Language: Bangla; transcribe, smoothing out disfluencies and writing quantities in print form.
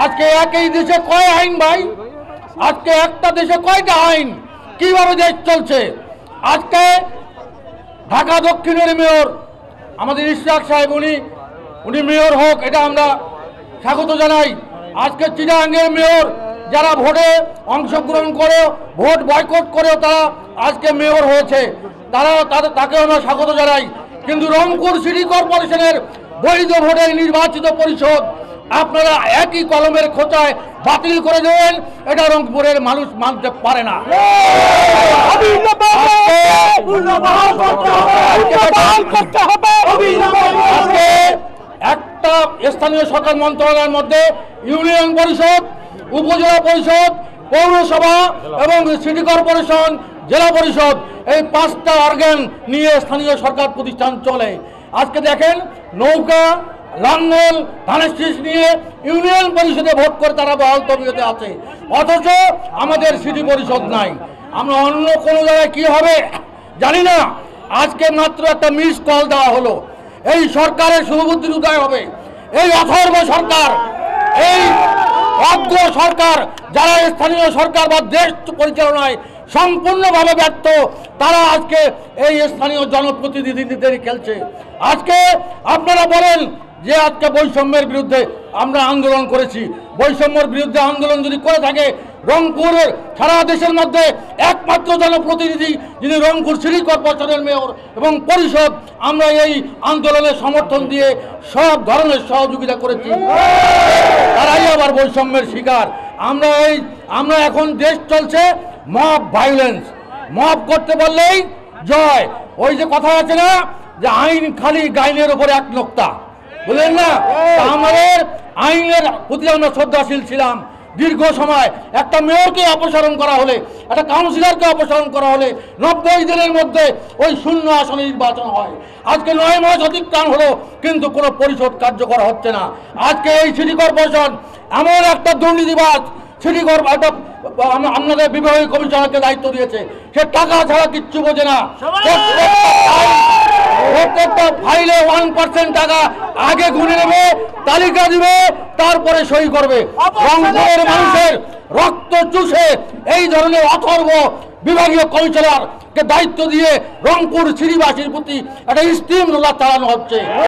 আজকে একই দেশে কয় আইন ভাই? আজকে একটা দেশে কয়টা আইন? কিভাবে দেশ চলছে? আজকে ঢাকা দক্ষিণের মেয়র আমাদের ইশরাক সাহেব, উনি মেয়র হোক, এটা আমরা স্বাগত জানাই। আজকে চিটাগাংয়ের মেয়র যারা ভোটে অংশগ্রহণ করে, ভোট বয়কট করেও তারা আজকে মেয়র হয়েছে, তাকেও আমরা স্বাগত জানাই। কিন্তু রংপুর সিটি কর্পোরেশনের বৈধ ভোটে নির্বাচিত পরিষদ আপনারা একই কলমের খোঁচায় বাতিল করে দেবেন, এটা রংপুরের মানুষ মানতে পারে না। একটা স্থানীয় সরকার মন্ত্রণালয়ের মধ্যে ইউনিয়ন পরিষদ, উপজেলা পরিষদ, পৌরসভা এবং সিটি কর্পোরেশন, জেলা পরিষদ, এই 5টা অর্গান নিয়ে স্থানীয় সরকার প্রতিষ্ঠান চলে। আজকে দেখেন নৌকা, লাঙ্গল, ধানের শীষ নিয়ে ইউনিয়ন পরিষদে ভোট করে তারা বহাল তবিয়তে আছে, অথচ আমাদের সিটি পরিষদ নাই। আমরা অন্য কোনো জায়গায় কি হবে জানি না। আজকে মাত্র একটা মিস কল দেওয়া হলো, এই সরকারের শুভবুদ্ধির উদয় হবে। এই অথর্ব সরকার, এই অজ্ঞ সরকার, যারা স্থানীয় সরকার বা দেশ পরিচালনায় সম্পূর্ণভাবে ব্যর্থ, তারা আজকে এই স্থানীয় জনপ্রতিনিধিদের খেলছে। আজকে আপনারা বলেন যে আজকে বৈষম্যের বিরুদ্ধে আমরা আন্দোলন করেছি। বৈষম্যের বিরুদ্ধে আন্দোলন যদি করে থাকে, রংপুরের সারা দেশের মধ্যে একমাত্র জনপ্রতিনিধি যিনি রংপুর সিটি কর্পোরেশনের মেয়র এবং পরিষদ, আমরা এই আন্দোলনের সমর্থন দিয়ে সব ধরনের সহযোগিতা করেছি, তারাই আবার বৈষম্যের শিকার। আমরা এখন দেশ চলছে মব ভায়োলেন্স, মব করতে বললেই জয়। ওই যে কথা আছে না যে আইন খালি গাইনের উপরে এক নোক্তা, বুঝলেন না? আমাদের আইনের প্রতি আমরা শ্রদ্ধাশীল ছিলাম দীর্ঘ সময়। একটা মেয়রকে অপসারণ করা হলে, একটা কাউন্সিলরকে অপসারণ করা হলে 90 দিনের মধ্যে ওই শূন্য আসনে নির্বাচন হয়। আজকে 9 মাস অতিক্রাম হলো, কিন্তু কোনো পরিষদ কার্যকর হচ্ছে না। আজকে এই সিটি কর্পোরেশন এমন একটা দুর্নীতিবাজ সিটি কর্পোরেশন, আপনাদের বিভাগীয় কমিশনারকে দায়িত্ব দিয়েছে, সে টাকা ছাড়া কিচ্ছু বোঝে না। প্রত্যেকটা ফাইলে 1% টাকা আগে গুনে নেবে, তালিকা দিবে, তারপরে সই করবে। রংপুরের মানুষের রক্ত চুষে এই ধরনের অথর্ব বিভাগীয় কমিশনারকে দায়িত্ব দিয়ে রংপুর সিটিবাসীর প্রতি একটা স্টিম রোলার চালানো হচ্ছে।